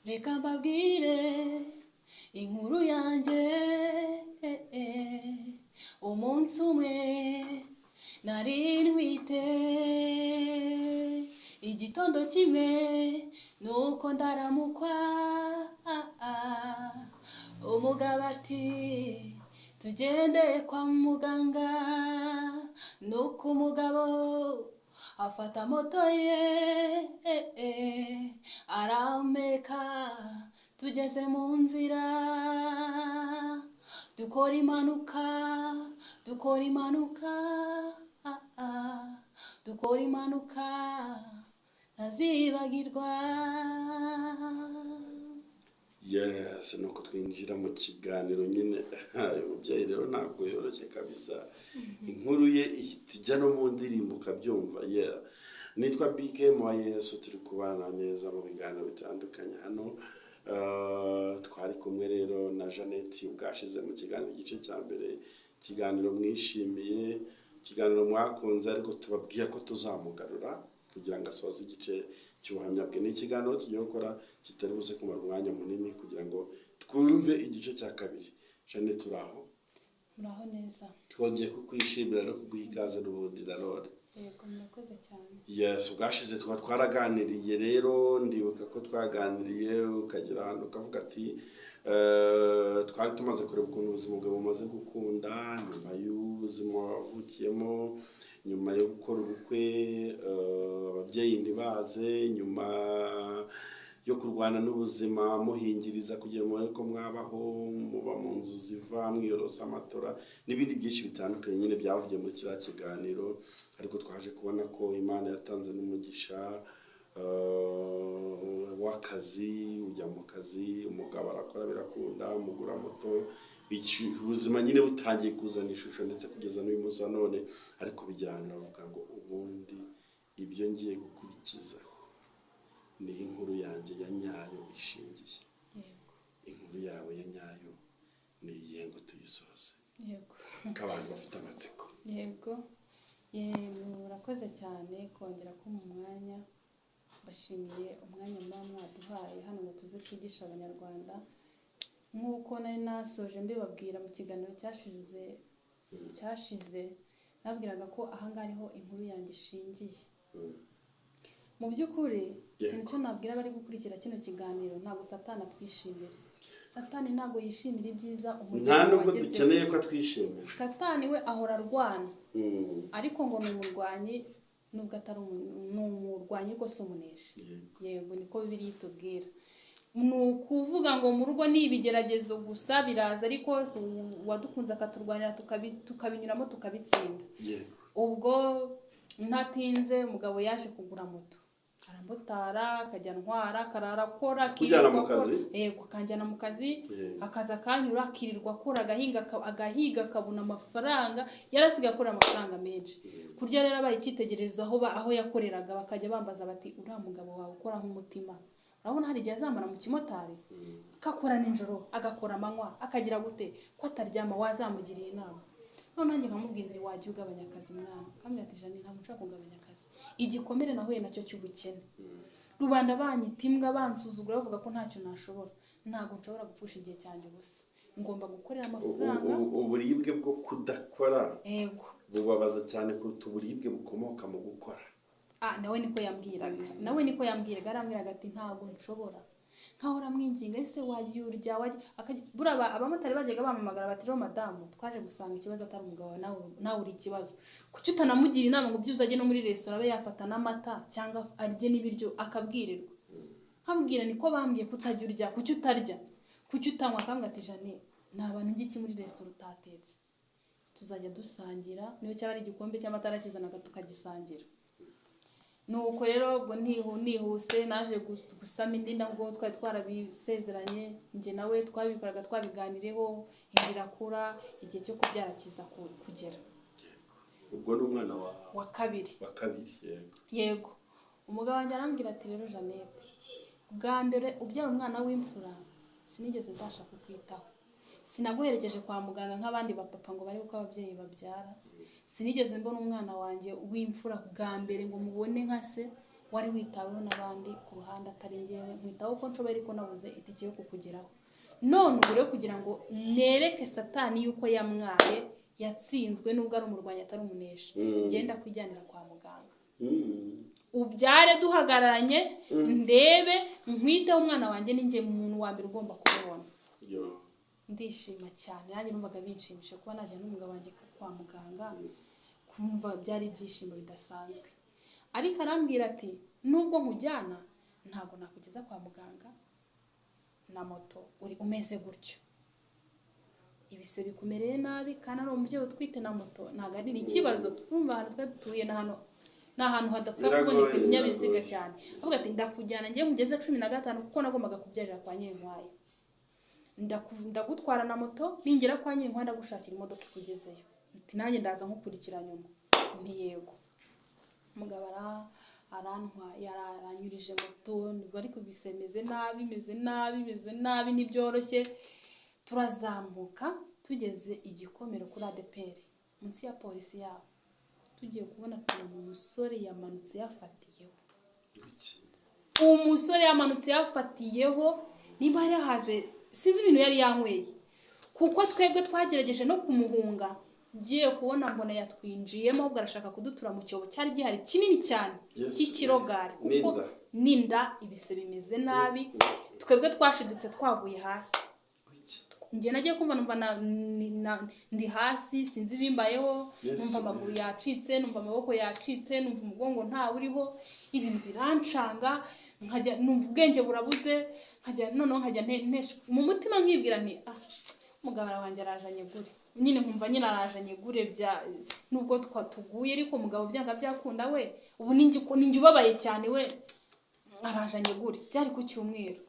reka mbabwire inkuru yanjye. Umunsi umwe nari ntwite, igitondo kimwe nuko ndaramukwa, umugabo ati tugende kwa muganga. Nuko umugabo afata moto ye, arampeka, tugeze mu nzira dukora impanuka, dukora impanuka ntazibagirwa. Yes, nuko twinjira mu kiganiro nyine. Uyu mubyeyi rero ntabwo yoroshye kabisa. Inkuru ye ihita ijya no mu ndirimbo ukabyumva. Nitwa BK Yesu, turi kubana neza mu biganiro bitandukanye hano. Twari kumwe rero na Jeannette ubwashize mu kiganiro igice cya mbere, ikiganiro mwishimiye, ikiganiro mwakunze, ariko tubabwira ko tuzamugarura kugira ngo asoze igice cy'ubuhamya bwe. Ni ikiganiro tugiye gukora kitari buze kumara umwanya munini kugira ngo twumve igice cya kabiri. Jeannette, turaho? Muraho neza. Twongeye kukwishimira no kuguha ikaze n'ubundi nanone. Yego, murakoze cyane. Yes, ubwashize twaraganiriye rero, ndibuka ko twaganiriye ukagera ahantu ukavuga ati twari tumaze kureba ukuntu ubuzima bwawe bumaze gukunda nyuma y'ubuzima wavukiyemo, nyuma yo gukora ubukwe, ababyeyi ntibaze, nyuma yo kurwana n'ubuzima muhingiriza kugira ngo ko mwabaho, muba mu nzu ziva, mwiyorosa amatora n'ibindi byinshi bitandukanye nyine byavugiye muri kiriya kiganiro. Ariko twaje kubona ko Imana yatanze n'umugisha w'akazi, ujya mu kazi, umugabo arakora birakunda, umugura moto, ubuzima nyine butangiye kuzana ishusho ndetse kugeza n'uyu munsi wa none. Ariko bijyana bavuga ngo ubundi ibyo ngiye gukurikizaho ni inkuru yanjye ya nyayo ishingiye. Yego. Inkuru yawe ya nyayo ni iyihe ngo tuyisoze? Yego. K'abantu bafite amatsiko. Yego. Murakoze cyane kongera ko mu mwanya. Bashimiye umwanya muba mwaduhaye hano ngo tuze twigisha abanyarwanda. Nk'uko nari nasoje mbibabwira mu kiganiro cyashize, nabwiraga ko ahangaha ariho inkuru yanjye ishingiye. Mu by'ukuri ikintu cyo nabwira bari gukurikira kino kiganiro, ntabwo Satani atwishimira. Satani ntabwo yishimira ibyiza umugeni wagezeho. Nta nubwo dukeneye ko atwishimira. Satani we ahora arwana, ariko ngo ni umurwanyi, nubwo atari umurwanyi ariko si umuneshi. Yego, niko Bibiliya itubwira. Ni ukuvuga ngo mu rugo ni ibigeragezo gusa biraza, ariko wadukunze akaturwanira tukabinyuramo tukabitsinda. Ubwo ntatinze umugabo yaje kugura moto, aramutara, akajya ntwara, akarara akora, akirirwa akora. Yego, akanjyana mu kazi, akaza akanyura, akirirwa akora, agahiga akabona amafaranga, yarasigaye akora amafaranga menshi. Kurya rero abaye icyitegererezo aho yakoreraga, bakajya bambaza bati uriya mugabo wawe ukora nk'umutima, urabona hari igihe azamara mu kimotari, akakora nijoro, agakora amanywa, akagira gute ko ataryama, wazamugiriye inama. None nanjye nkamubwira nti wajya ugabanya akazi mwana. Kamwe ati Jeannette, ntabwo nshaka kugabanya akazi. Igikomere nahuye nacyo cy'ubukene, rubanda banyita imbwa, bansuzugura, bavuga ko ntacyo nashobora. Ntabwo nshobora gupfusha igihe cyanjye ubusa, ngomba gukorera amafaranga. Uburibwe bwo kudakora yego bubabaza cyane kuruta uburibwe bukomoka mu gukora. Nawe niko yambwiraga, arambwiraga ati ntabwo nshobora. Nkahora mwinginga, ese wagiye urya, buraba abamotari bajyaga bamamagara bati rero madamu, twaje gusanga ikibazo atari umugabo nawe uri ikibazo. Kuki utanamugira inama ngo byuze ajye no muri resitora abe yafata n'amata cyangwa arye n'ibiryo akabwirirwa? Nkabwira niko bambwiye kutajya urya, kuki utarya, kuki utanywa? Akambwira ati Jeannette, nta bantu ngiki muri resitora utatetse, tuzajya dusangira, niyo cyaba ari igikombe cy'amata arakizanaga tukagisangira. Nuko rero ubwo nihuse naje gusama indi nabwo twari twarabisezeranye, njye nawe twabikoraga, twabiganireho, irakura, igihe cyo kubyara kiza kugera. Ubwo ni umwana wa kabiri. Yego. Umugabo wanjye arambwira ati rero Jeannette, bwa mbere ubyara umwana w'imfura sinigeze mbasha kukwitaho, sinaguherekeje kwa muganga nk'abandi bapapa ngo barebe uko ababyeyi babyara, sinigeze mbona umwana wanjye w'imfura bwa mbere ngo mubone nka se, wari witaweho n'abandi ku ruhande atari njyewe, nkwitaho uko nshoboye ariko nabuze itike yo kukugeraho. None ubu rero kugira ngo nereke satani yuko yamwaye, yatsinzwe nubwo ari umurwanyi atari umunesha, ngenda kwijyanira kwa muganga, ubyare duhagararanye, ndebe nkwiteho umwana wanjye, ninjye muntu wa mbere ugomba kumubona. Ndishima cyane, nanjye numvaga binshimisha kuba najya n'umugabo wanjye kwa muganga, kumva byari ibyishimo bidasanzwe. Ariko arambwira ati nubwo nkujyana ntabwo nakugeza kwa muganga na moto uri umeze gutyo, ibise bikumereye nabi, kandi ari umubyeyi utwite na moto ntabwo ari ikibazo. Twumva ahantu twe dutuye n'ahantu hadapfa kuboneka ibinyabiziga cyane. Avuga ati ndakujyana ngiye mugeze 15 kuko nagombaga kubyarira kwa Nyirinkwayi, ndagutwara na moto, ningera kwa Nyirinkwayi ndagushakira imodoka ikugezeyo, ati nanjye ndaza nkukurikira nyuma. Nti yego. Umugabo arantwaye, aranyurije moto, ariko bisemeze nabi ntibyoroshye. Turazamuka tugeze Igikomero kuri ADPR munsi ya polisi yabo, tugiye kubona tubona umusore yamanutse yafatiyeho. Umusore yamanutse yafatiyeho, niba yari yahaze sinzi ibintu yari yanyweye, kuko twebwe twagerageje no kumuhunga. Giye kubona mbona yatwinjiyemo, ahubwo arashaka kudutura mu cyobo cyari gihari kinini cyane cy'ikirogari, kuko ninda ibise bimeze nabi. Twebwe twashidutse twaguye hasi, njye nagiye kumva numva ndi hasi, sinzi bimbayeho, numva amaguru yacitse, numva amaboko yacitse, numva umugongo nta uriho, ibintu birancanga, nkajya numva ubwenge burabuze, nkajya ntesha mu mutima nkibwira nti umugabo wanjye arajanye gure, nyine nkumva nyine arajanye gure bya nubwo twatuguye, ariko umugabo byanga byakunda we, ubu ninjye ubabaye cyane we, arajanye gure. Byari ku Cyumweru.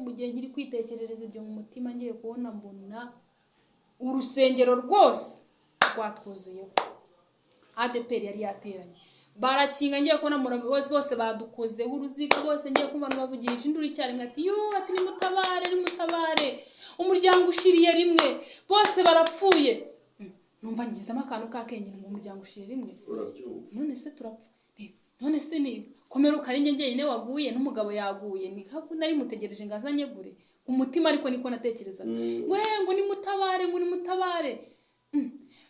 Mu gihe nkiri kwitekerereza ibyo mu mutima, ngiye kubona mbona urusengero rwose rwatwuzuyeho. ADPR yari yateranye, barakinga, ngiye kubona bose badukozeho uruziga, bose ngiye kumva bavugisha induru icyarimwe ati ati nimutabare, umuryango ushiriye rimwe, bose barapfuye. Numva ngizemo akantu kakenge, mu muryango ushiriye rimwe, none se turapfa, none se ni komera ukaringe njyenyine waguye n'umugabo yaguye, ni kako nari mutegereje ngazanye gure umutima, ariko niko natekereza ngo nimutabare.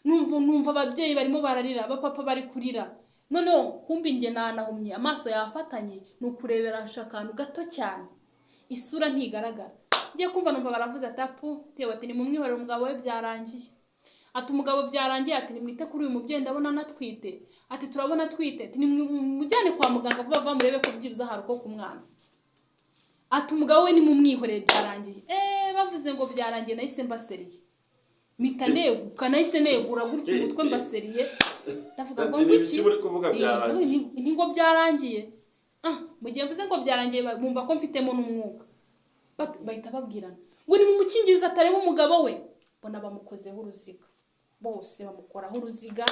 Numva ababyeyi barimo bararira, abapapa bari kurira, noneho kumbi njye nanahumye, amaso yafatanye, nukurebera akantu gato cyane, isura ntigaragara. Ngiye kumva numva baravuze tewe ati ni mumwihorera umugabo we byarangiye. Ati umugabo byarangiye, ati nimwite kuri uyu mubyeyi ndabona natwite, ati turabona twite, ati nimujyane kwa muganga vuba murebe ko byibuza haruko ku mwana. Ati umugabo we nimumwihorere byarangiye. Bavuze ngo byarangiye, nahise mbaseriye, mitaneguka, nahise negura gutyo umutwe mbaseriye, ndavuga ngo ngwiki ngo byarangiye. Mu gihe mvuze ngo byarangiye, bumva ko mfitemo n'umwuka, bahita babwirana ngo nimumukingize atareba umugabo we. Bona bamukozeho uruziga, bose bamukoraho uruziga,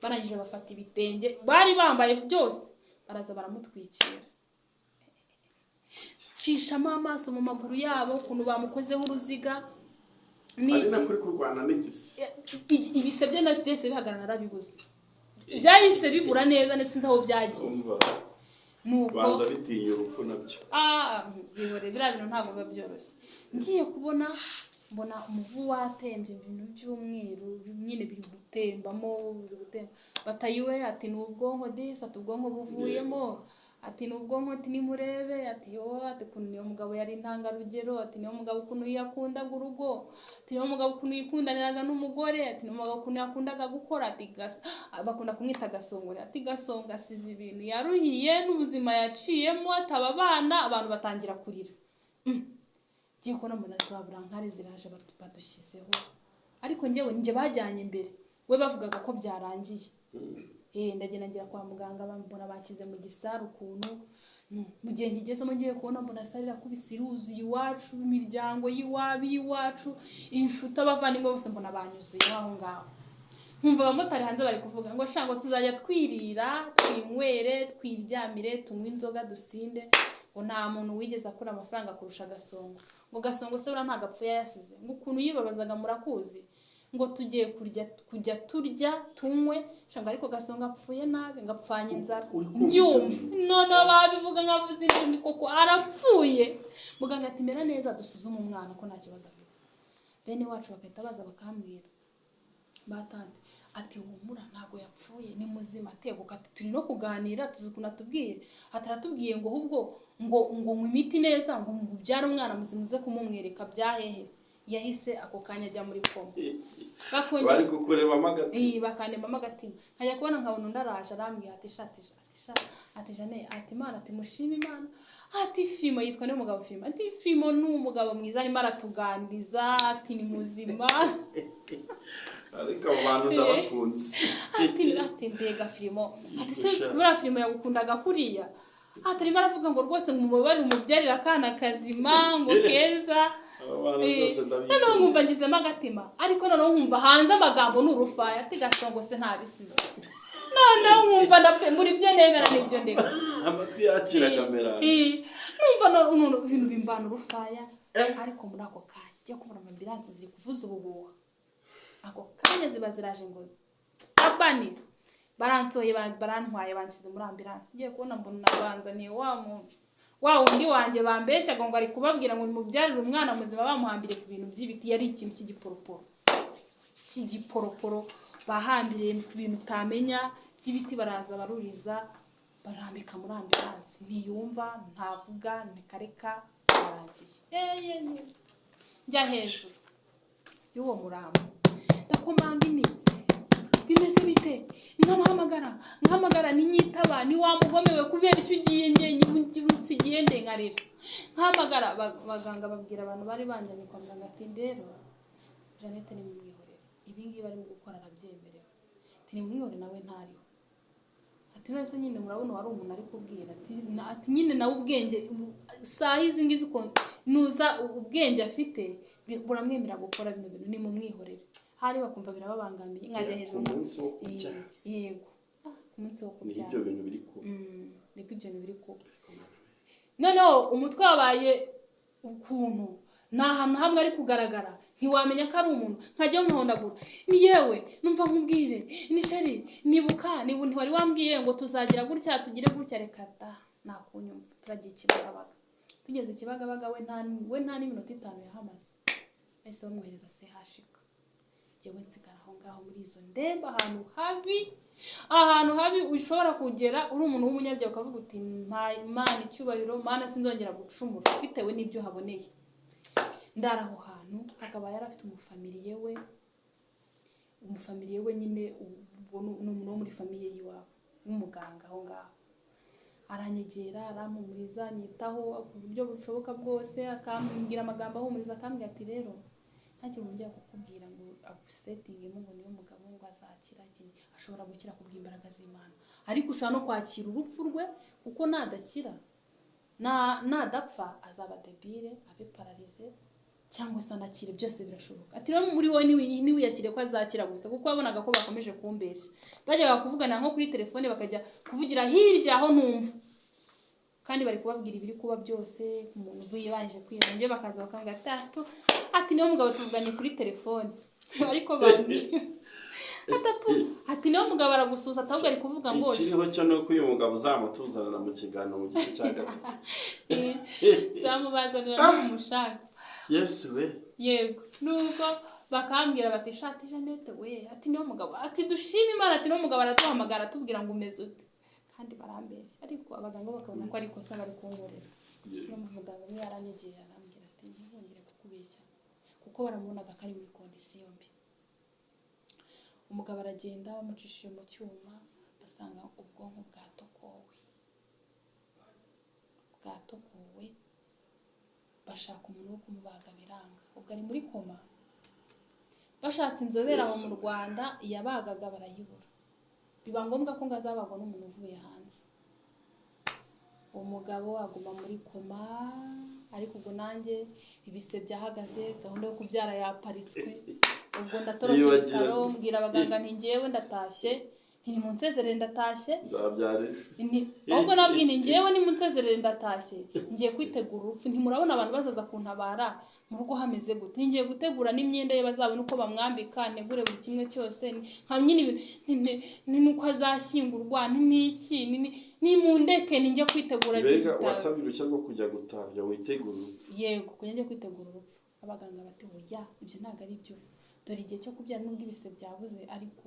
barangije bafata ibitenge bari bambaye byose, baraza baramutwikira, cishamo amaso mu maguru yabo, ukuntu bamukozeho uruziga. Arina kuri kurwana n'igisi, ibisebye na stress bihagarana narabibuze, byahise bibura neza, sinzi aho byagiye. Nuko banza bitiye urupfu nabyo. Byihore bira bintu ntabwo biba byoroshye. Ngiye kubona mbona umuvu watembye ibintu by'umweru, nyine biri gutembamo, batayiwe ati n'ubwonko disi, ati ubwonko buvuyemo, ati n'ubwonko, ati nimurebe, ati ati kuntu niyo mugabo yari intangarugero, ati niyo mugabo kuntu yakundaga urugo, ati niyo mugabo kuntu yikundaniraga n'umugore, ati niyo mugabo kuntu yakundaga gukora, ati bakunda kumwita Gasongore, ati Gasonga asize ibintu yaruhiye n'ubuzima yaciyemo, ataba abana, abantu batangira kurira. Ngiye kubona mbona zaburankari ziraje badushyizeho, ariko njye bajyanye imbere, we bavugaga ko byarangiye. Ndagenda ngira kwa muganga, bambona bakize mu gisaru ukuntu. Mu gihe nkigezemo ngiye kubona mbona sarira kubisi iruzuye iwacu, imiryango y'iwacu, inshuti, abavandimwe bose mbona banyuzuye aho ngaho. Nkumva abamotari hanze bari kuvuga ngo shango tuzajya twirira, twinywere, twiryamire, tunywe inzoga, dusinde, ngo nta muntu wigeze akora amafaranga kurusha Gasongo. Ngo Gasongo se ura nta gapfuye yasize, ngo ukuntu yibabazaga murakuzi, ngo tugiye kujya turya tunywe shanga ariko Gasongo apfuye nabi ngapfanye inzara mbyumva none babivuga nkavuze indimi koko arapfuye muganga ati mera neza dusuzume umwana ko nta kibazo afite bene wacu bagahita baza bakambwira batante ati humura ntago yapfuye ni muzima teguka ati turi no kuganira tuzukuna tubwiye ataratubwiye ngo ahubwo ngo imiti neza ngo mubyara umwana muzimuze kumumwereka byahehe yahise ako kanya ajya muri koma bari kukurebamo agatima bakandemamo agatima nkajya kubona nkabona ndaraje arambwiye ati Jane ati Imana ati mushima Imana ati Fimo yitwa niyo mugabo Fimo ati Fimo ni umugabo mwiza arimo aratuganiriza ati ni muzima ariko abantu ndabakunze ati mbega Fimo ati se kubera Fimo yagukundaga kuriya ati arimo aravuga ngo rwose ngumubare umubyarira akana kazima ngo keza noneho nkumva ngizemo agatima ariko noneho nkumva hanze amagambo ni urufaya ati Gasongo se ntabisize noneho nkumva ndapfe muri byo nemera n'ibyo ndeka amatwi yakira kamera numva ibintu bimbana urufaya ariko muri ako kanya njya kubona ambulanse ziri kuvuza ubuhuha ako kanya ziba ziraje ngo abani baransoye barantwaye banshyize muri ambulance ngiye kubona mbona nabanzaniye wa wundi wanjye bambeshyaga ngo ari kubabwira ngo mubyarire umwana muzima bamuhambire ku bintu by'ibiti yari ikintu cy'igiporoporo bahambiriye ku bintu utamenya by'ibiti baraza baruriza barambika muri ambulance ntiyumva ntavuga ntikareka barangiye njya hejuru y'uwo murambo ndakomanga ini bimeze bite nkahamagara ninyitaba ni wa mugomewe kubera icyo ugiye ngiye ndengarira nkahamagara baganga babwira abantu bari banjanye kwa muganga ati rero Jeannette ni mumwihorere ibi ngibi barimo gukora arabyemerewe ati ni mumwihorere nawe ntariho ati none se nyine murabona wari umuntu ari kubwira ati nyine nawe ubwenge saa hizi ngizi uko nuza ubwenge afite buramwemera gukora bino bintu ni mumwihorere hari bakumva birababangamiye nkajya hejuru yego ku munsi wo kubyara ibyo bintu biri ku niko ibyo bintu biri ku noneho umutwe wabaye ukuntu nta hantu hamwe ari kugaragara ntiwamenya ko ari umuntu nkajya nkahondagura ni yewe numva nkubwire ni sheri nibuka ntiwari wambwiye ngo tuzagira gutya tugire gutya reka da nakunyumva turagiye Kibagabaga tugeze Kibagabaga we nta n'iminota 5 yahamaze ese bamwohereza CHK jewe nsigara aho ngaho muri izo ndemba ahantu habi ushobora kugera uri umuntu w'umunyabyaha ukavuga uti Imana icyubahiro Mana sinzongera gucumura bitewe n'ibyo haboneye ndaraho hantu akaba yarafite umufamiliye we nyine n'umuntu wo muri famiye yiwabo w'umuganga aho ngaho aranyegera arampumuriza nyitaho ku buryo bushoboka bwose akambwira amagambo ahumuriza akambwira ati rero ntacyo nongera kukubwira ngo agusetingemo ngo niyo mugabo ngo azakira ikintu ashobora gukira kubw'imbaraga z'Imana ariko ushobora no kwakira urupfu rwe kuko nadakira nadapfa azaba debile abe paralize cyangwa se anakire byose birashoboka ati rero muri wowe niwiyakire ko azakira gusa kuko wabonaga ko bakomeje kumbeshya bajyaga kuvugana nko kuri telefone bakajya kuvugira hirya aho ntumva kandi bari kubabwira ibiri kuba byose umuntu biyibanje kwiyanje bakaza bakambwira ati niyo mugabo tuvuganye kuri telefone ariko bandi ati niyo mugabo aragusuza atahubwo ari kuvuga ngo ikiriho cyo no kuyu mugabo zamutuzanira mu kiganiro mu gice cya gatatu zamubazanira no kumushaka Yesu we yego nuko bakambwira bati shati Jeannette we ati niyo mugabo ati dushime Imana ati niyo mugabo aratuhamagara atubwira ngo umeze ute kandi barambeshya ariko abaganga bakabona ko ari kosa bari kunkorera no muganga umwe yaranyegeye arambwira ati ntibongere kukubeshya kuko baramubonaga ko ari muri kondisiyo mbi umugabo aragenda bamucishije mu cyuma basanga ubwonko bwatokowe bashaka umuntu wo kumubaga biranga ubwo ari muri koma bashatse inzobere aho mu Rwanda yabagaga barayibura biba ngombwa ko ngazabagwa n'umuntu uvuye hanze umugabo aguma muri koma ariko ubwo nanjye ibise byahagaze gahunda yo kubyara yaparitswe ubwo ndatoroka ibitaro mbwira abaganga nti ngewe ndatashye ni munsezerere ndatashye nzabyarisha ahubwo nabwiye ni njyewe ni munsezerere ndatashye ngiye kwitegura urupfu ntimurabona abantu bazaza kuntabara mu rugo hameze gute ngiye gutegura n'imyenda ye bazabona uko bamwambika negure buri kimwe cyose nka nyine ni nuko azashyingurwa n'iki ni mundeke ninjye kwitegura mbega wasabye uruhushya rwo kujya gutahya witegura urupfu yego kujya njye kwitegura urupfu abaganga bati oya ibyo ntabwo ari byo dore igihe cyo kubyara nubwo ibise byabuze ariko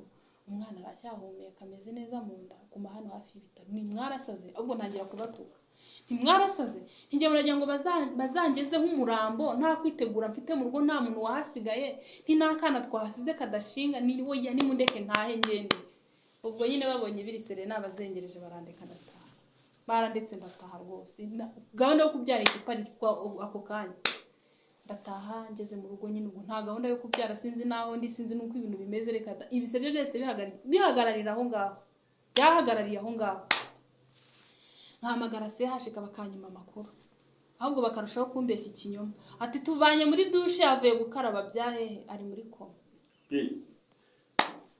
umwana aracyahumeka ameze neza mu nda guma hano hafi y'ibitaro ni mwarasaze ahubwo ntangira kubatuka ni mwarasaze njye muragira ngo bazangezeho umurambo nta kwitegura mfite mu rugo nta muntu wahasigaye n'akana twahasize kadashinga ni oya ni mundeke ntahe ngende ubwo nyine babonye birisere nabazengereje barandeka ndataha barandetse ndataha rwose gahunda yo kubyara ikipari ako kanya ndataha ngeze mu rugo nyine ubwo nta gahunda yo kubyara sinzi naho ndi sinzi nuko ibintu bimeze reka ibisebye byose bihagararira aho ngaho byahagarariye aho ngaho nkahamagara hashika bakanyuma amakuru ahubwo bakarushaho kumbeshya ikinyoma ati tuvanye muri dushe yavuye gukaraba byahehe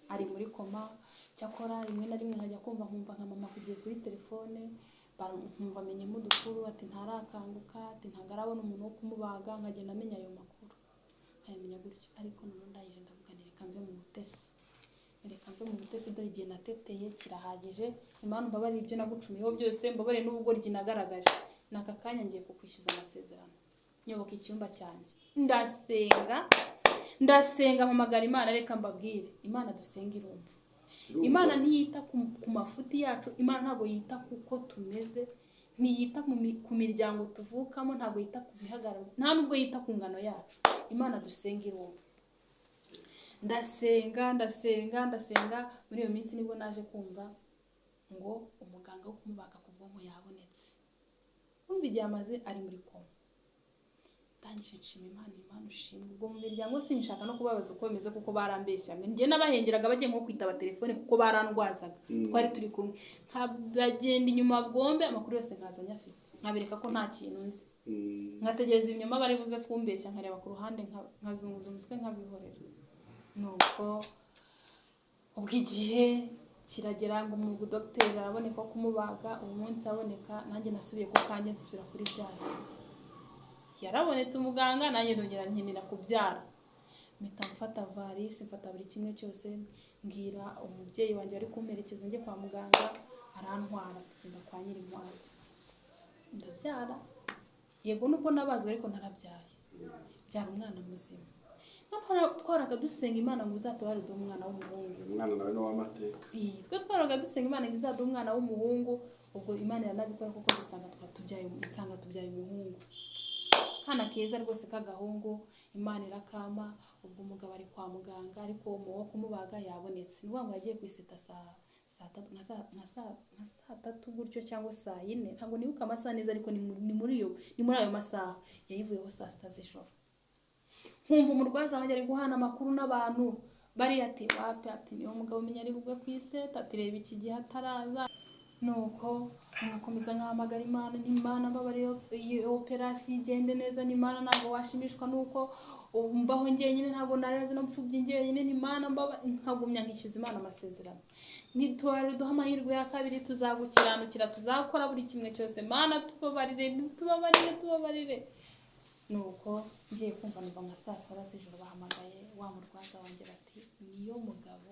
ari muri koma cyakora rimwe na rimwe nkajya kumva nkumva nka mama kugiye kuri telefone nkumva amenyemo udukuru ati ntarakanguka ati ntabwo arabona umuntu wo kumubaga nkagenda amenya ayo makuru nkayamenya gutyo ariko none ndayije ndavuga reka mve mu mutesi dore igihe nateteye kirahagije Imana mbabarira ibyo nagucumiyeho byose mbabarire n'ubugoryi nagaragaje naka kanya ngiye kukwishyuza amasezerano nyoboka icyumba cyanjye ndasenga mpamagara Imana reka mbabwire Imana dusenga irumva Imana ntiyita ku mafuti yacu Imana ntabwo yita kuko tumeze ntiyita ku miryango tuvukamo ntabwo yita ku bihagararo nta nubwo yita ku ngano yacu Imana dusenga irumva ndasenga muri iyo minsi nibwo naje kumva ngo umuganga wo kumubaga ku bwonko yabonetse umva igihe amaze ari muri koma ndangije nshima Imana ushimwe ubwo mu miryango sinshaka no kubabaza uko bimeze kuko barambeshyaga njye n'abahengeraga bagiye nko kwitaba telefone kuko barandwazaga twari turi kumwe nkabagenda inyuma bwombe amakuru yose nkazanya afite nkabereka ko nta kintu nzi nkategereza ibinyoma bari buze kumbeshya nkareba ku ruhande nkazunguza umutwe nkabihorera nuko ubwo igihe kiragera ngo umuntu dogiteri araboneka kumubaga uwo munsi aboneka nanjye nasubiye ku kanjye nsubira kuri byahise yarabonetse umuganga nanjye nongera nkenera kubyara mpita mfata varisi mfata buri kimwe cyose mbwira umubyeyi wanjye wari kumperekeza njye kwa muganga arantwara tugenda kwa Nyirinkwaya ndabyara yego nubwo nabazwe ariko narabyaye byara umwana muzima twaraga dusenga Imana ngo uzatubare duhe umwana w'umuhungu umwana nawe no w'amateka twe twaraga dusenga Imana ngo izaduhe umwana w'umuhungu ubwo Imana yanabikora kuko dusanga tubyaye umuhungu kana keza rwose kagahungu Imana irakama ubwo umugabo ari kwa muganga ariko wo kumubaga yabonetse ni ngo yagiye kwiseta saa 3 gutyo cyangwa saa 4 ntabwo nibuka amasaha neza ariko ni muri ayo masaha yayivuyeho saa 6 z'ijoro nkumva umurwaza wanjye ari guhana amakuru n'abantu bari ati wapi ati niyo mugabo umenya ari bugwe kwiseta ati reba iki gihe ataraza nuko nkakomeza nkahamagara Imana n'Imana mbabarira iyi operasiyo igende neza n'Imana ntabwo washimishwa nuko umbaho njyenyine ntabwo narazi no mfubye njyenyine n'Imana nkagumya nkishyuza Imana amasezerano nitwari duha amahirwe ya kabiri tuzagukiranukira tuzakora buri kimwe cyose Imana tubabarire nuko ngiye kumva numva nka saa 7 z'ijoro bahamagaye wa murwaza wanjye bati niyo mugabo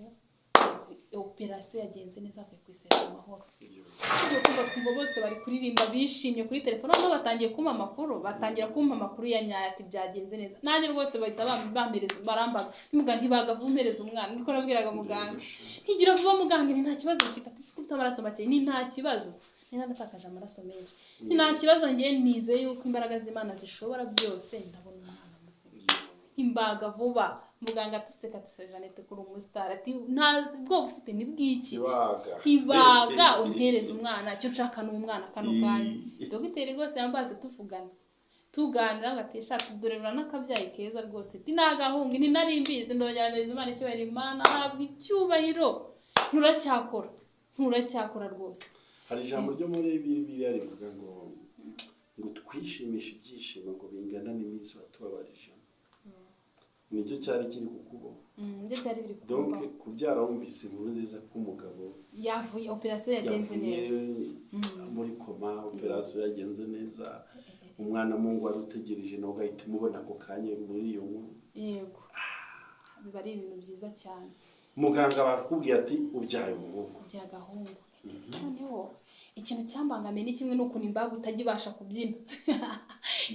operasiyo yagenze neza avuye kwiseta amahoro ibyo kumva bose bari kuririmba bishimye kuri telefone no batangiye kumpa amakuru ya nyayo ati byagenze neza nanjye rwose bahita bampereza barambaga ntibagavumpereza umwana niko nabwiraga muganga nkigira vuba muganga ni nta kibazo mfite ati sikufite amaraso make ni nta kibazo natakaje amaraso menshi ni nta kibazo ngiye nizeye yuko imbaraga z'Imana zishobora byose ndabona umwana muzima imbaga vuba muganga tuseka Jeanette kuri umustar ati nta bwo ufite ni bwiki ibaga umpereza umwana cyo nshaka n'umwana kano kanya dogiteri rwose yambaze tuganira ngatisha tudorera n'akabyaye keza rwose ati nagahunga ni nari mbizi ndongera neza Imana cyubahiro Imana habwa icyubahiro nturacyakora rwose hari ijambo ryo muri Bibiliya rivuga ngo twishimishe ibyishimo ngo bingana n'iminsi watubabarije nicyo cyari kiri kukubaho. Ibyo byari biri donc kubaho. kubyara wumvise inkuru nziza ko umugabo Yavuye operation yagenze neza. muri koma, operation yagenze neza, umwana mungu wari utegereje nawe ugahita umubona ako kanya muri iyo nkuru. Yego, biba ari ibintu byiza cyane. Muganga barakubwiye ati ubyaye umuhungu. Bya gahungu. Noneho ikintu cyambangamiye ni kimwe n'ukuntu imbaga utajibasha kubyina.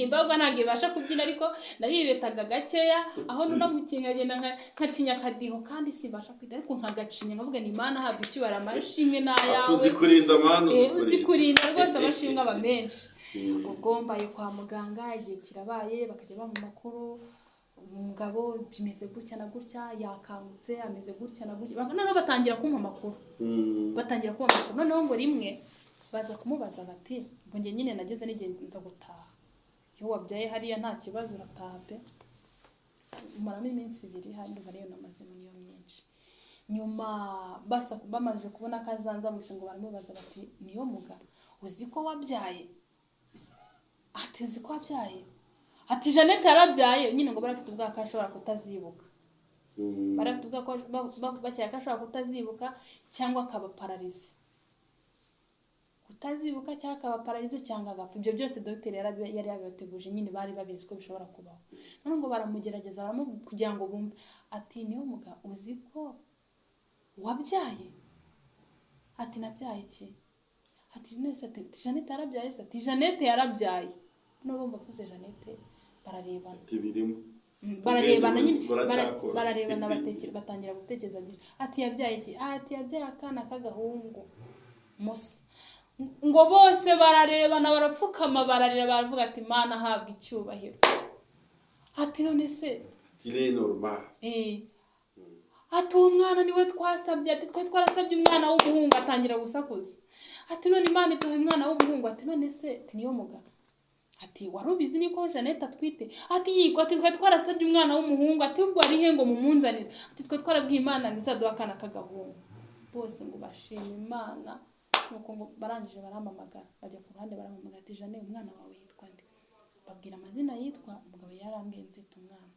Imbaga ntabwo ibasha kubyina ariko nariretaga gakeya aho nunamukinga agenda nkacinya akadiho kandi sibasha kwita ariko nkagacinya nkavuga ni Imana habwa icyubara amashimwe n'ayawe. Tuzikurinda manu. Uzikurinda rwose amashimwe aba menshi. Ubwo mbaye kwa muganga igihe kirabaye bakajya bamu makuru umugabo bimeze gutya na gutya yakangutse ameze gutya na gutya noneho batangira kumpa amakuru noneho ngo rimwe baza kumubaza bati ngo njye nyine nageze n'igihe nza gutaha iyo wabyaye hariya nta kibazo urataha pe umaramo iminsi 2 handi bariyo namaze niyo myinshi nyuma bamaze kubona kazanzamutse ngo baramubaza bati niyo muga uzi ko wabyaye ati uzi ko wabyaye ati Jeannette yarabyaye nyine ngo barafite ubwaka ashobora kutazibuka barafite ubwaka bacyaka ashobora kutazibuka cyangwa akaba paralize kutazibuka cyangwa akaba paralize cyangwa agapfa ibyo byose docteur yari yabateguje nyine bari babizi ko bishobora kubaho none ngo baramugerageza kugira ngo bumve ati niyo muga uzi ko wabyaye ati nabyaye iki ati nese ati Jeannette yarabyaye ati Jeannette yarabyaye no bumva kuze Jeannette bararebana tibirimo bararebana nyine bararebana batangira gutekereza ati yabyaye iki ati yabyaye akana kagahungu musa ngo bose bararebana barapfukama bararira baravuga ati Mana habwa icyubahiro ati none se tire normal ati umwana niwe twasabye ati twarasabye umwana w'umuhungu atangira gusakuza ati none Imana itohe umwana w'umuhungu ati none se ati niyo mugabo ati warubizi niko Jeannette atwite ati yiko ati twarasabye umwana w'umuhungu ati ubwo ari he ngo mumunzanire ati twarabwiye Imana ngo izaduha akana kagahungu bose ngo bashima Imana nuko ngo barangije baramamagara bajya ku ruhande baramamagara ati Jeannette umwana wawe yitwa nde babwira amazina yitwa umugabo yarambwiye nzita umwana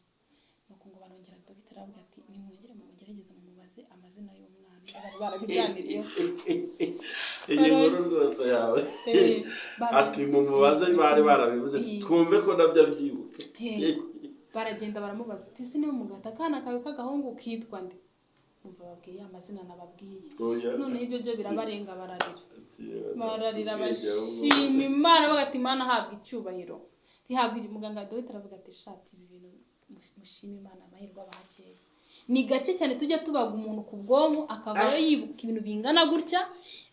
nuko ngo barongera dogiteri avuga ati nimwongere mugerageze mumubaze amazina y'umwana barabiganiriye iyi nkuru rwose yawe ati mumubaze bari barabivuze twumve ko nabyo byibuke baragenda baramubaza ati se niyo mugata akana kawe kagahungu kitwa nde umva babwiye amazina nababwiye none ibyo byo birabarenga bararira bashima Imana bagati Imana habwa icyubahiro tihabwa muganga dogiteri avuga ati shati ibi bintu mushima Imana amahirwe abakeye ni gake cyane tujya tubaga umuntu ku bwonko akabayo yibuka ibintu bingana gutya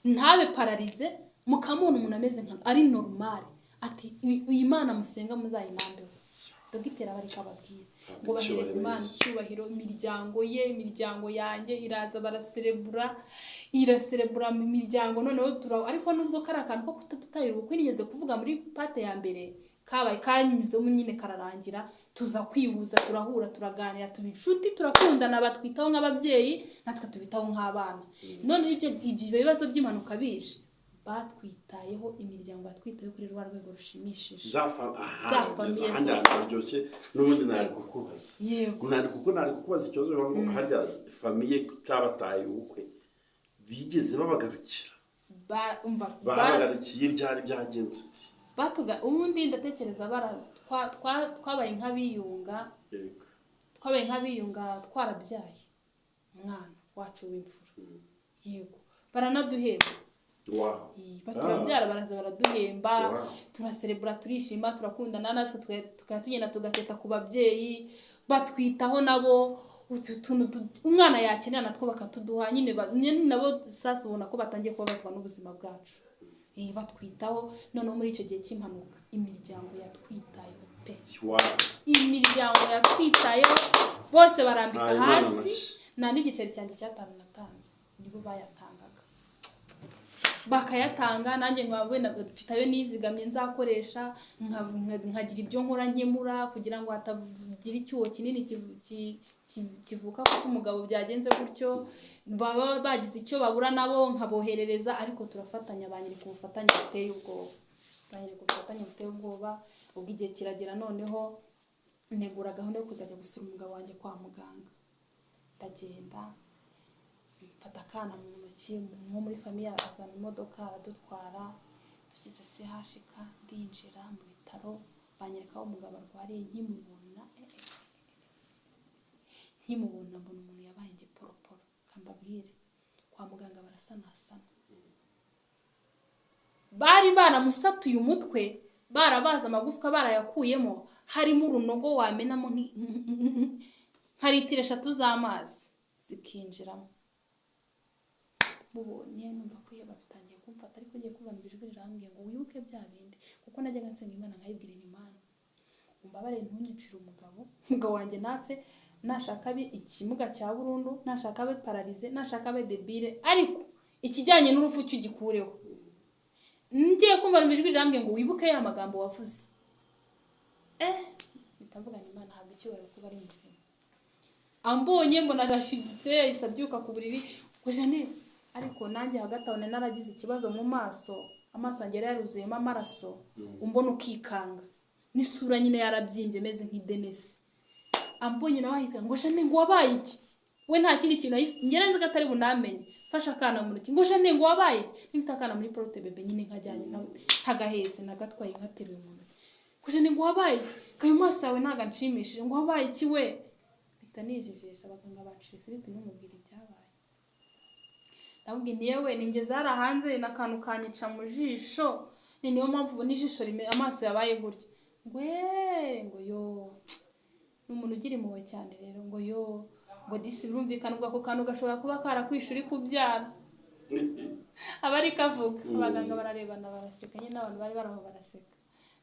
ntabe paralize mukamubona umuntu ameze nka ari normal ati iyi Imana musenga muzayinambeho dogiteri abarika ababwira ngo bahereze Imana icyubahiro imiryango yanjye iraza iraserebura mu miryango noneho ariko nubwo kari akantu ko tutayira ubukwe nigeze kuvuga muri pate ya mbere kabaye kanyuzemo nyine kararangira tuza kwihuza turahura turaganira tubinshuti turakundana batwitaho nk'ababyeyi natwe tubitaho nk'abana none ibyo bibazo by'impanuka bije batwitayeho imiryango batwitaye kuri rwa rwego rushimishije za famiye zose n'ubundi nari kukubaza yego nari kukubaza ikibazo ngo harya famiye kutabataye ubukwe bigeze babagarukira babagarukiye byari byagenze uti batuga ubundi ndatekereza twabaye nk'abiyunga twarabyaye umwana wacu w'imfura yego baranaduhemba baturabyara baraza baraduhemba turaserebura turishima turakundana natwe tukatugenda tugateta ku babyeyi batwitaho nabo umwana yakenera natwo bakatuduha nyine nabo sasa ubona ko batangiye kubabazwa n'ubuzima bwacu batwitaho noneho muri icyo gihe cy'impanuka imiryango yatwitayeho pe imiryango yatwitayeho bose barambika hasi nta n'igiceri cyanjye cy'atanu natanze nibo bayatangaga bakayatanga nanjye nkabona mfitayo nizigamye nzakoresha nkagira ibyo nkora nkemura kugira ngo hatagira icyuho kinini kivuka kuko umugabo byagenze gutyo baba bagize icyo babura nabo nkaboherereza ariko turafatanya banyereka ubufatanye buteye ubwoba ubwo igihe kiragera noneho ntegura gahunda yo kuzajya gusura umugabo wanjye kwa muganga. Ndagenda mfata akana mu ntoki, nko muri famiye azana imodoka aradutwara, tugeze CHK ndinjira mu bitaro, banyereka aho umugabo arwariye. Nkimubona mbona umuntu yabaye igiporoporo. Kambabwire kwa muganga barasanasana, bari baramusatuye umutwe, barabaza amagufwa barayakuyemo, harimo urunogo wamenamo nka litiro 3 z'amazi zikinjiramo. Mubonye numva ko iyo babitangiye kumfata, ariko ngiye kumva ijwi rirambwiye ngo wibuke bya bindi, kuko najyaga nsenga Imana nkayibwira Imana, umbabare ntunyicire umugabo wanjye napfe, nashaka abe ikimuga cya burundu, nashaka abe paralize, nashaka abe debile, ariko ikijyanye n'urupfu cy'ugikureho. Ngiye kumva ijwi rirambwiye ngo wibuke ya magambo wavuze. Bitavuga ni Imana habwa icyubahiro kuba ari muzima. Ambonye mbona arashidutse, yahise abyuka ku buriri ngo Jeannette, ariko nanjye hagati aho naragize ikibazo mu maso, amaso yanjye yaruzuyemo amaraso, umbona ukikanga, n'isura nyine yarabyimbye meze nk'idenesi. Ambonye nawe ahita ngo Jeannette ngo wabaye iki? We nta kindi kintu ngera nzi ko atari bunamenye. Fasha akana mu ruki ngo Jeannette ngo wabaye iki? Nifite akana muri porte bebe nyine nkajyanye nawe ntagahetse nagatwaye nkateruye mu ntoki. Ngo Jeannette ngo wabaye iki? Kayo maso yawe ntaga nshimishije, ngo wabaye iki we? Mpita nijijisha, abaganga bacira siriti n'umubwira ibyabaye. Ndabwira nti yewe ningeze hara hanze nakantu kanyica mu jisho, niyo mpamvu ubona ijisho amaso yabaye gutya. Ngo yo umuntu ugira impuhwe cyane rero, ngo yo ngo disi birumvikana ubwo ako kantu gashobora kuba karakwishura kubyara. Abari kavuga abaganga bararebana baraseka, nyine abantu bari baraho baraseka.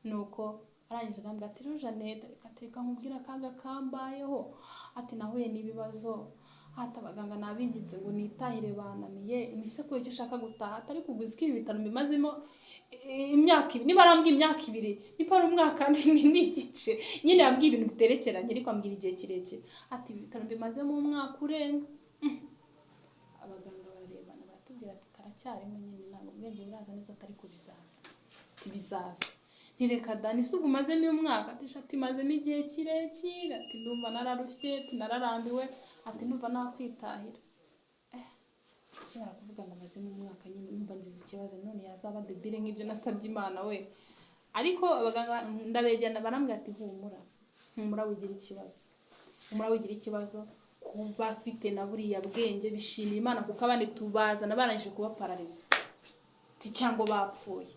Nuko arangije nambwa ati Jeannette reka nkubwira akaga kambayeho, ati nahuye n'ibibazo, ati abaganga nabingitse ngo nitahire bananiye, nise ko icyo ushaka gutaha, atari kuguza iki bitano bimazemo imyaka 2, niba arambwiye imyaka 2 nipa ari umwaka n'igice, nyine yambwiye ibintu biterekeranye, ariko ambwira igihe kirekire, ati bitano bimazemo umwaka urenga. Abaganga bararebana baratubwira ati karacyarimo nyine, ntabwo ubwenge buraza neza, atari ko bizaza. Ati bizaza ntireka Dani se umazemo umwaka, ati shati mazemo igihe kirekire, ati ndumva nararushye, ati nararambiwe, ati numva nakwitahira. Cyara kuvuga ngo mazemo umwaka nyine numva ngize ikibazo, none yazaba debile nk'ibyo nasabye Imana we. Ariko abaganga ndabejyana barambwira ati humura wigira ikibazo, kuba afite na buriya bwenge bishimira Imana, kuko abandi tubazana barangije kuba paralize ati cyangwa bapfuye.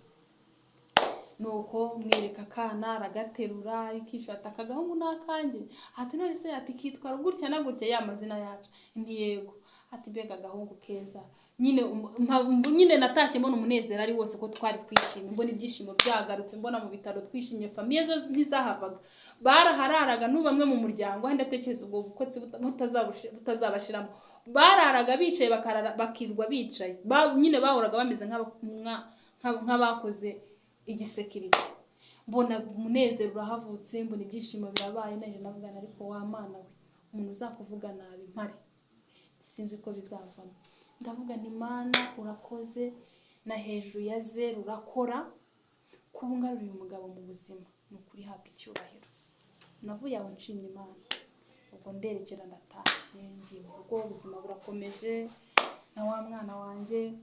Nuko mwereka akana aragaterura ikishata akagahungu nakanjye, ati none se ati kitwara gutya na gutya ya mazina yacu, nti yego, ati bega gahungu keza. Nyine natashye mbona umunezero ari wose ko twari twishimye, mbona ibyishimo byagarutse, mbona mu bitaro twishimye, famiye zo ntizahavaga, barahararaga n'ubamwe mu muryango, handi atekereza ubwo bukotsi butazabashiramo, bararaga bicaye bakirwa bicaye, nyine bahoraga bameze nk'abakoze igisekirite. Mbona umunezero urahavutse, mbona ibyishimo birabaye, naje navugana, ariko wa Mana we, umuntu uzakuvuga nabi mpare sinzi ko bizavamo. Ndavuga nti Mana urakoze, na hejuru ya zero urakora, kubungaruriye umugabo mu buzima, nukuri habwa icyubahiro. Navuye aho nshimye Imana, ubwo nderekera ndatashye, ngiye mu rugo, ubuzima burakomeje na wa mwana wanjye,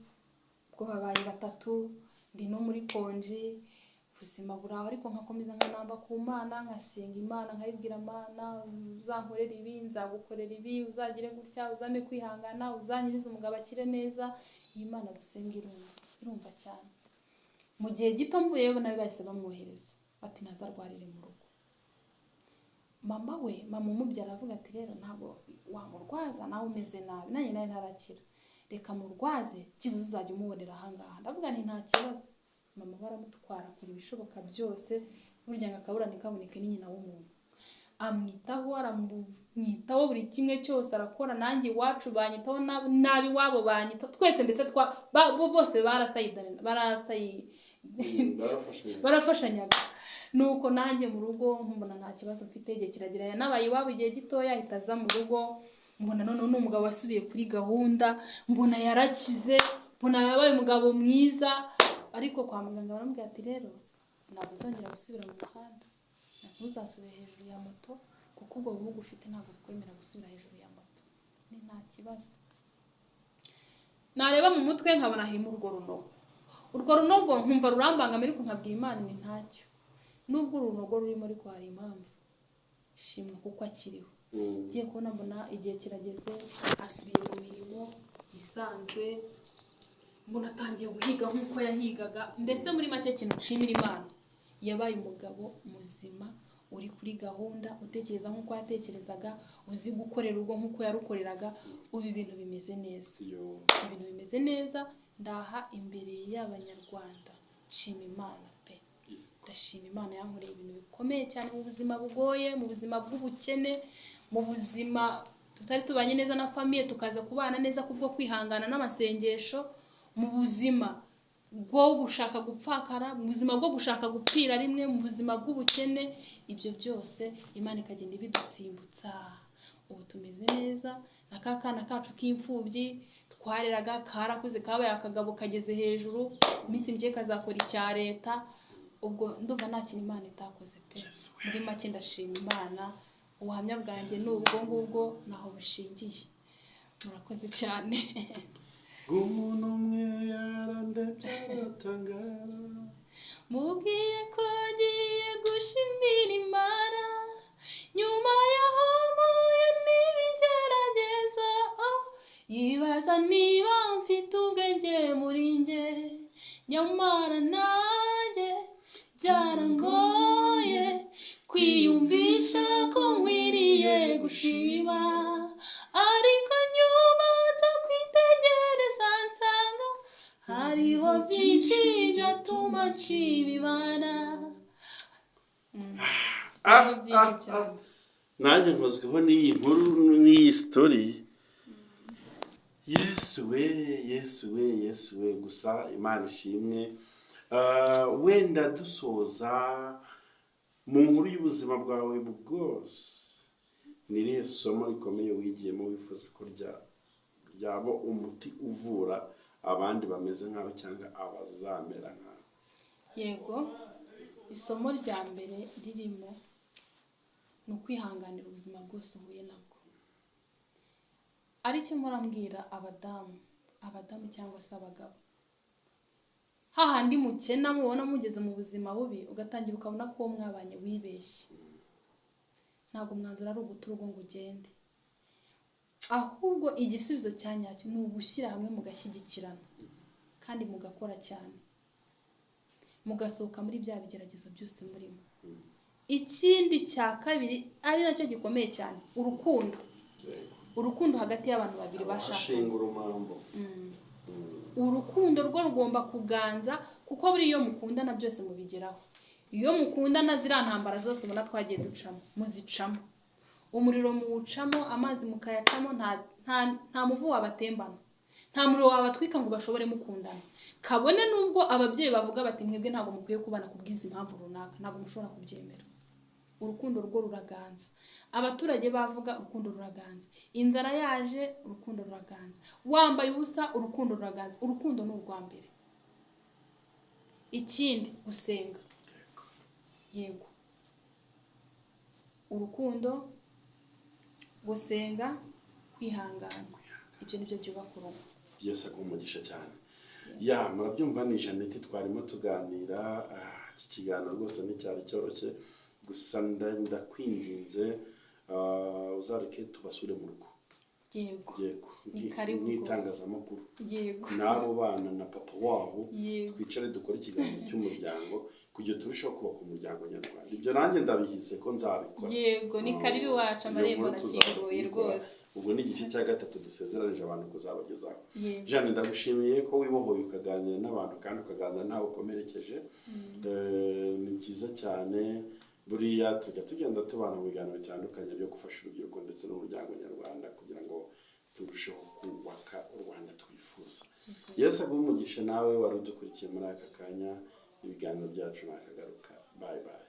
ubwo babaye 3, ndi no muri konji, ubuzima buraho, ariko nkakomeza nkanamba ku Mana, nkasenga Imana, nkayibwira Mana uzankorera ibi, nzagukorera ibi, uzagire gutya, uzame kwihangana, uzanyiriza umugabo akire neza. Iyi Mana dusenga irumva cyane. Mu gihe gito mvuyeyo nawe bahise bamwohereza, bati ntazarwarire mu rugo. Mama umubyara avuga ati rero ntago wamurwaza, nawe umeze nabi, nanjye nawe ntarakira, reka murwaze kibuze uzajya umubonera ahangaha. Ndavuga nti nta kibazo. Mama baramutwara kuri ibishoboka byose, burya ngakabura nikaboneke ni nyina w'umuntu, amwitaho, aramwitaho buri kimwe cyose arakora. Nanjye iwacu banyitaho nabi, wabo banyitaho, twese mbese bose barafashanyaga. Nuko nanjye mu rugo mbona nta kibazo mfite, igihe kiragira yanabaye iwabo igihe gitoya, ahita aza mu rugo, mbona none n'umugabo wasubiye kuri gahunda, mbona yarakize, mbona yabaye umugabo mwiza. Ariko kwa muganga barambwira ati rero ntabwo uzongera gusubira mu muhanda, ntuzasubire hejuru ya moto kuko ubwo bumuga ufite ntabwo bukwemera gusubira hejuru ya moto, ni nta kibazo. Nareba mu mutwe nkabona harimo urwo runogo nkumva rurambangamira ariko nkabwira Imana ni ntacyo, nubwo urunogo rurimo ariko hari impamvu, shimwa kuko akiriho. Ngiye kubona mbona igihe kirageze asubiye mu mirimo isanzwe, mbona atangiye guhiga nk'uko yahigaga. Mbese muri make ikintu nshimira Imana, yabaye umugabo muzima uri kuri gahunda, utekereza nk'uko yatekerezaga, uzi gukorera urugo nk'uko yarukoreraga. Ubu ibintu bimeze neza, ibintu bimeze neza. Ndaha imbere y'Abanyarwanda nshima Imana pe, ndashima Imana yankoreye ibintu bikomeye cyane mu buzima bugoye, mu buzima bw'ubukene, mu buzima tutari tubanye neza na famiye tukaza kubana neza kubwo kwihangana n'amasengesho, mu buzima bwo gushaka gupfakara, mu buzima bwo gushaka gupfira rimwe, mu buzima bw'ubukene. Ibyo byose Imana ikagenda ibidusimbutsa. Ubu tumeze neza, na kakana kacu k'imfubyi twareraga karakuze kabaye akagabo kageze hejuru, iminsi mike kazakora icya leta. Ubwo ndumva nta kintu Imana itakoze pe. Muri make ndashima Imana, ubuhamya bwanjye ni ubwo ngubwo naho bushingiye. Murakoze cyane. Umuntu umwe yarandebye aratangara, mubwiye ko agiye gushimira Imana nyuma yaho muye n'ibigeragezo. Yibaza niba mfite ubwenge muri nge, nyamara nanjye byarangoye kwiyumvisha ko nkwiriye gushima. Ariko nyuma nza kwitegereza nsanga hariho byinshi byatuma nshimibana. nanjye nkozweho n'iyi nkuru n'iyi story. Yesu we gusa Imana ishimwe. Wenda dusoza mu nkuru y'ubuzima bwawe bwose, ni irihe somo rikomeye wigiyemo wifuza ko ryaba umuti uvura abandi bameze nkawe cyangwa abazamera nkawe? Yego, isomo rya mbere ririmo ni ukwihanganira ubuzima bwose uhuye nabwo. Aricyo murambwira abadamu cyangwa se abagabo, hahandi mukena mubona mugeze mu buzima bubi ugatangira ukabona ko mwabanye wibeshye. Ntabwo umwanzuro ari uguta urugo ngo ugende, ahubwo igisubizo cya nyacyo ni ugushyira hamwe mugashyigikirana kandi mugakora cyane, mugasohoka muri bya bigeragezo byose murimo. Ikindi cya kabiri ari nacyo gikomeye cyane, urukundo hagati y'abantu babiri bashakanye. Urukundo rwo rugomba kuganza, kuko buri iyo mukundana byose mubigeraho. Iyo mukundana ziriya ntambara zose ubona twagiye ducamo muzicamo, umuriro muwucamo, amazi mukayacamo, nta muvu wabatembana, nta muriro wabatwika ngo bashobore mukundana. Kabone nubwo ababyeyi bavuga bati mwebwe ntabwo mukwiye kubana kubwiza impamvu runaka, ntabwo mushobora kubyemera. Urukundo rwo ruraganza. Abaturage bavuga urukundo ruraganza. Inzara yaje urukundo ruraganza. Wambaye ubusa urukundo ruraganza. Urukundo ni urwa mbere. Ikindi gusenga. Yego. Urukundo, gusenga, kwihangana. Ibyo nibyo byubaka urugo. Yesu agumugisha cyane. Murabyumva ni Jeannette twarimo tuganira. Iki kiganiro rwose nticyari cyoroshye, gusa ndakwinginze uzareke tubasure mu rugo. Yego. Ni karibu n'itangazamakuru. Yego. N'abo bana na papa wabo, twicare dukora ikiganiro cy'umuryango kugira turusheho kubaka umuryango nyarwanda. Ibyo nanjye ndabihize ko nzabikora. Yego, ni karibu iwacu, amarembo arakinguye rwose. Ubwo ni igice cya gatatu dusezeranije abantu kuzabagezaho. Jeanne, ndagushimiye ko wibohoye ukaganira n'abantu kandi ukaganira ntawe ukomerekeje. Ni byiza cyane. Buriya tugenda tubana mu biganiro bitandukanye byo gufasha urubyiruko ndetse n'umuryango nyarwanda kugira ngo turusheho kubaka u Rwanda twifuza. Yesu aguhe umugisha nawe wari udukurikiye muri aka kanya. Ibiganiro byacu nakagaruka. Bye bye.